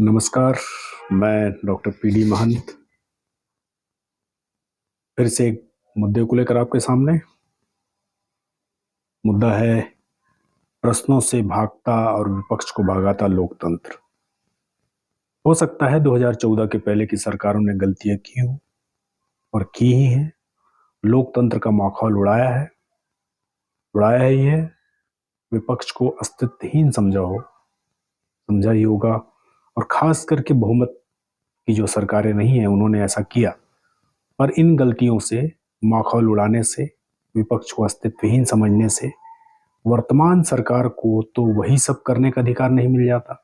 नमस्कार। मैं doctor PD महंत फिर से एक मुद्दे को लेकर आपके सामने। मुद्दा है प्रश्नों से भागता और विपक्ष को भगाता लोकतंत्र। हो सकता है 2014 के पहले की सरकारों ने गलतियां की हो और की ही है। लोकतंत्र का माहौल उड़ाया ही है। विपक्ष को अस्तित्वहीन समझा ही होगा। और खास करके बहुमत की जो सरकारें नहीं है उन्होंने ऐसा किया। पर इन गलतियों से, माहौल उड़ाने से, विपक्ष को अस्तित्वहीन समझने से वर्तमान सरकार को तो वही सब करने का अधिकार नहीं मिल जाता।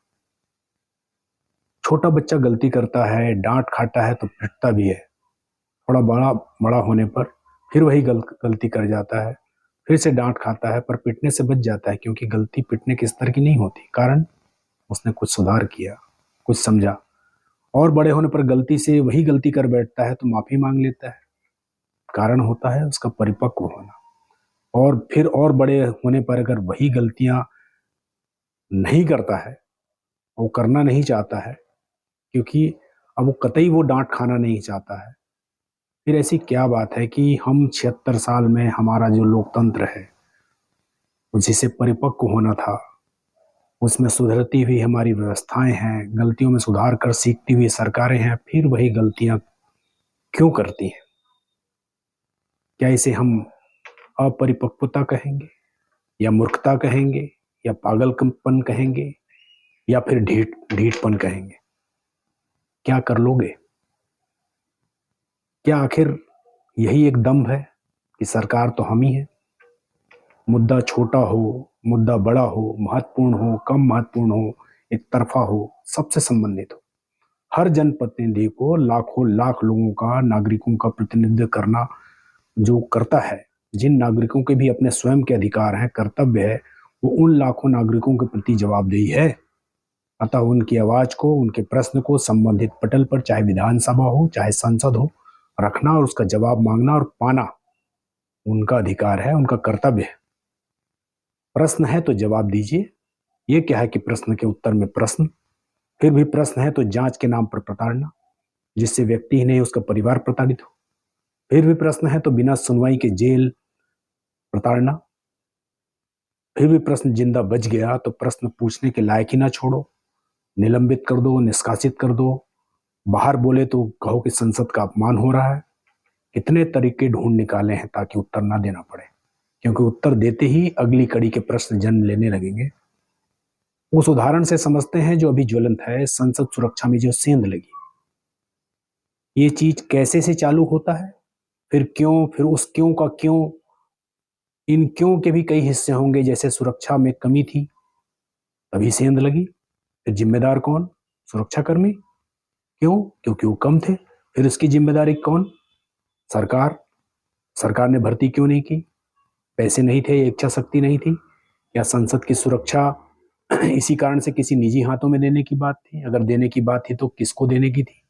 छोटा बच्चा गलती करता है, डांट खाता है तो पिटता भी है। थोड़ा बड़ा होने पर फिर वही गलती कर जाता है, फिर से डांट खाता है पर पिटने से बच जाता है, क्योंकि गलती पिटने के स्तर की नहीं होती। कारण उसने कुछ सुधार किया, कुछ समझा। और बड़े होने पर गलती से वही गलती कर बैठता है तो माफी मांग लेता है। कारण होता है उसका परिपक्व होना। और फिर और बड़े होने पर अगर वही गलतियां नहीं करता है, वो करना नहीं चाहता है, क्योंकि अब वो कतई वो डांट खाना नहीं चाहता है, फिर ऐसी क्या बात है कि हम 76 साल में हमारा जो लोकतंत्र है, जिसे परिपक्व होना था, उसमें सुधरती हुई हमारी व्यवस्थाएं हैं, गलतियों में सुधार कर सीखती हुई सरकारें हैं, फिर वही गलतियां क्यों करती हैं? क्या इसे हम अपरिपक्वता कहेंगे, या मूर्खता कहेंगे, या पागलपन कहेंगे, या फिर ढीठपन कहेंगे? क्या कर लोगे? क्या आखिर यही एक दम्भ है कि सरकार तो हम ही है? मुद्दा छोटा हो, मुद्दा बड़ा हो, महत्वपूर्ण हो, कम महत्वपूर्ण हो, एक तरफा हो, सबसे संबंधित हो, हर जनप्रतिनिधि को लाखों लाख लोगों का, नागरिकों का प्रतिनिधित्व करना जो करता है, जिन नागरिकों के भी अपने स्वयं के अधिकार हैं, कर्तव्य है, वो उन लाखों नागरिकों के प्रति जवाबदेही है। अतः उनकी आवाज को, उनके प्रश्न को संबंधित पटल पर, चाहे विधानसभा हो चाहे संसद हो, रखना और उसका जवाब मांगना और पाना उनका अधिकार है, उनका कर्तव्य है। प्रश्न है तो जवाब दीजिए। ये क्या है कि प्रश्न के उत्तर में प्रश्न, फिर भी प्रश्न है तो जांच के नाम पर प्रताड़ना, जिससे व्यक्ति ही नहीं उसका परिवार प्रताड़ित हो। फिर भी प्रश्न है तो बिना सुनवाई के जेल, प्रताड़ना। फिर भी प्रश्न जिंदा बच गया तो प्रश्न पूछने के लायक ही ना छोड़ो, निलंबित कर दो, निष्कासित कर दो। बाहर बोले तो कहो कि संसद का अपमान हो रहा है। कितने तरीके ढूंढ निकाले हैं ताकि उत्तर ना देना पड़े, क्योंकि उत्तर देते ही अगली कड़ी के प्रश्न जन्म लेने लगेंगे। उस उदाहरण से समझते हैं जो अभी ज्वलंत है, संसद सुरक्षा में जो सेंध लगी। ये चीज कैसे से चालू होता है, फिर क्यों, फिर उस क्यों का क्यों। इन क्यों के भी कई हिस्से होंगे। जैसे सुरक्षा में कमी थी तभी सेंध लगी, फिर जिम्मेदार कौन? सुरक्षाकर्मी। क्यों? क्योंकि वो कम थे। फिर उसकी जिम्मेदारी कौन? सरकार। सरकार ने भर्ती क्यों नहीं की? पैसे नहीं थे, इच्छा शक्ति नहीं थी, या संसद की सुरक्षा इसी कारण से किसी निजी हाथों में देने की बात थी? अगर देने की बात थी तो किसको देने की थी?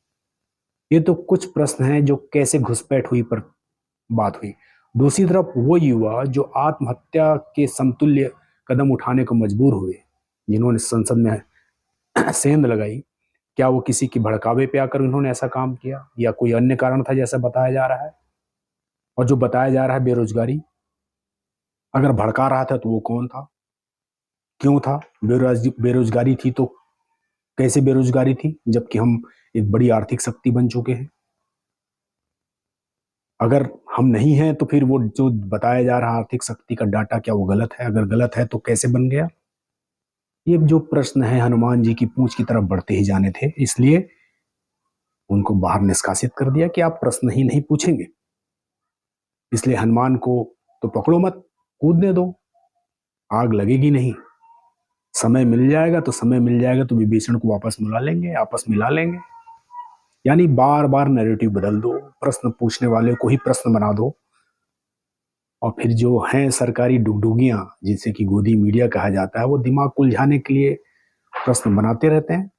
ये तो कुछ प्रश्न हैं जो कैसे घुसपैठ हुई पर बात हुई। दूसरी तरफ वो युवा जो आत्महत्या के समतुल्य कदम उठाने को मजबूर हुए, जिन्होंने संसद में सेंध लगाई, क्या वो किसी की भड़कावे पे आकर उन्होंने ऐसा काम किया, या कोई अन्य कारण था जैसा बताया जा रहा है? और जो बताया जा रहा है बेरोजगारी, अगर भड़का रहा था तो वो कौन था, क्यों था? बेरोजगारी थी तो कैसे बेरोजगारी थी, जबकि हम एक बड़ी आर्थिक शक्ति बन चुके हैं? अगर हम नहीं हैं तो फिर वो जो बताया जा रहा आर्थिक शक्ति का डाटा, क्या वो गलत है? अगर गलत है तो कैसे बन गया? ये जो प्रश्न है हनुमान जी की पूंछ की तरफ बढ़ते ही जाने थे, इसलिए उनको बाहर निष्कासित कर दिया कि आप प्रश्न ही नहीं पूछेंगे। इसलिए हनुमान को तो पकड़ो मत, कूदने दो, आग लगेगी नहीं। समय मिल जाएगा तो विभीषण को वापस मिला लेंगे, आपस मिला लेंगे। यानी बार बार नैरेटिव बदल दो, प्रश्न पूछने वाले को ही प्रश्न बना दो, और फिर जो हैं सरकारी डुगडुगियां, जिसे कि गोदी मीडिया कहा जाता है, वो दिमाग को उलझाने के लिए प्रश्न बनाते रहते हैं।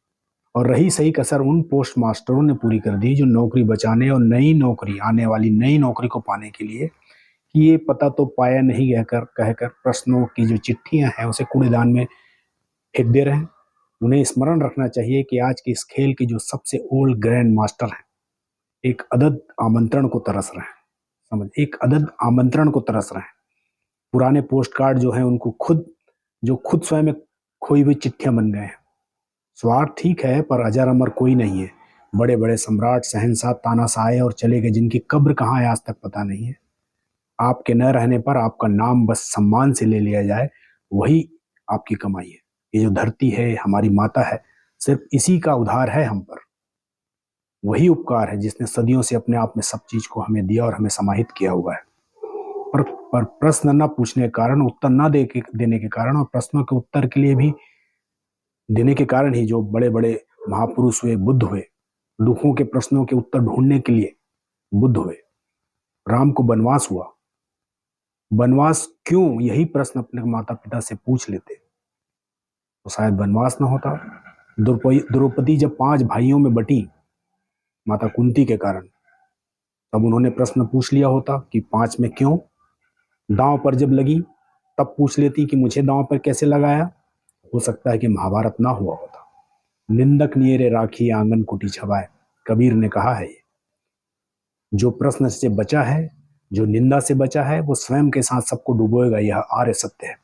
और रही सही कसर उन पोस्ट मास्टरों ने पूरी कर दी जो नौकरी बचाने और नई नौकरी, आने वाली नई नौकरी को पाने के लिए, कि ये पता तो पाया नहीं कहकर प्रश्नों की जो चिट्ठियां हैं उसे कूड़ेदान में फेंक दे रहे हैं। उन्हें स्मरण रखना चाहिए कि आज के इस खेल के जो सबसे ओल्ड ग्रैंड मास्टर हैं, एक अदद आमंत्रण को तरस रहे हैं। समझ, एक अदद आमंत्रण को तरस रहे हैं। पुराने पोस्ट कार्ड जो हैं उनको खुद स्वयं में खोई हुई चिट्ठियां बन गए हैं। स्वार्थ ठीक है, पर अजर अमर कोई नहीं है। बड़े बड़े सम्राट, शहंशाह तानाशाह आए और चले गए, जिनकी कब्र कहाँ है आज तक पता नहीं है। आपके न रहने पर आपका नाम बस सम्मान से ले लिया जाए, वही आपकी कमाई है। ये जो धरती है हमारी माता है, सिर्फ इसी का उधार है हम पर। वही उपकार है जिसने सदियों से अपने आप में सब चीज को हमें दिया और हमें समाहित किया हुआ है। पर प्रश्न न पूछने के कारण, उत्तर न देने के कारण, और प्रश्नों के उत्तर के लिए भी देने के कारण ही जो बड़े बड़े महापुरुष हुए, बुद्ध हुए, दुखों के प्रश्नों के उत्तर ढूंढने के लिए बुद्ध हुए। राम को वनवास हुआ। वनवास क्यों, यही प्रश्न अपने माता पिता से पूछ लेते तो शायद वनवास न होता। द्रौपदी जब 5 भाइयों में बटी माता कुंती के कारण, तब उन्होंने प्रश्न पूछ लिया होता कि 5 में क्यों। दांव पर जब लगी तब पूछ लेती कि मुझे दांव पर कैसे लगाया। हो सकता है कि महाभारत ना हुआ होता। निंदक नियरे राखी आंगन कुटी छवाए, कबीर ने कहा है। ये जो प्रश्न से बचा है, जो निंदा से बचा है, वो स्वयं के साथ सबको डुबोएगा। यह आर्य सत्य है।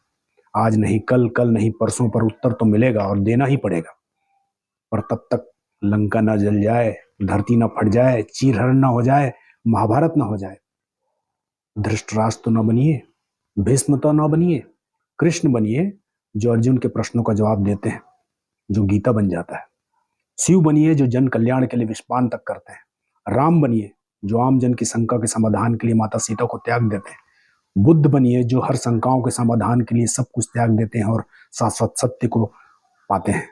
आज नहीं कल, कल नहीं परसों, पर उत्तर तो मिलेगा और देना ही पड़ेगा। पर तब तक लंका ना जल जाए, धरती ना फट जाए, चीरहरण ना हो जाए, महाभारत ना हो जाए। धृतराष्ट्र तो न बनिए, भीष्म तो न बनिए, कृष्ण बनिए जो अर्जुन के प्रश्नों का जवाब देते हैं, जो गीता बन जाता है। शिव बनिए जो जन कल्याण के लिए विश्वान तक करते हैं। राम बनिए जो आम जन की शंका के समाधान के लिए माता सीता को त्याग देते हैं। बुद्ध बनिए जो हर शंकाओं के समाधान के लिए सब कुछ त्याग देते हैं और शाश्वत सत्य को पाते हैं।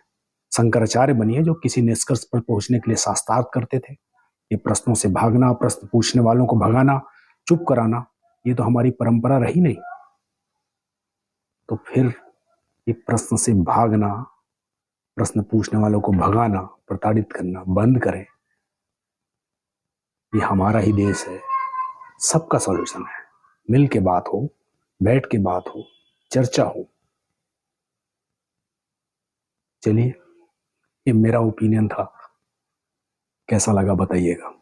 शंकराचार्य बनिए जो किसी निष्कर्ष पर पहुंचने के लिए शास्त्रार्थ करते थे। ये प्रश्नों से भागना, प्रश्न पूछने वालों को भगाना, चुप कराना, ये तो हमारी परंपरा रही नहीं। तो फिर ये प्रश्न से भागना, प्रश्न पूछने वालों को भगाना, प्रताड़ित करना बंद करें। ये हमारा ही देश है, सबका सॉल्यूशन है। मिल के बात हो, बैठ के बात हो, चर्चा हो। चलिए, ये मेरा ओपिनियन था, कैसा लगा बताइएगा।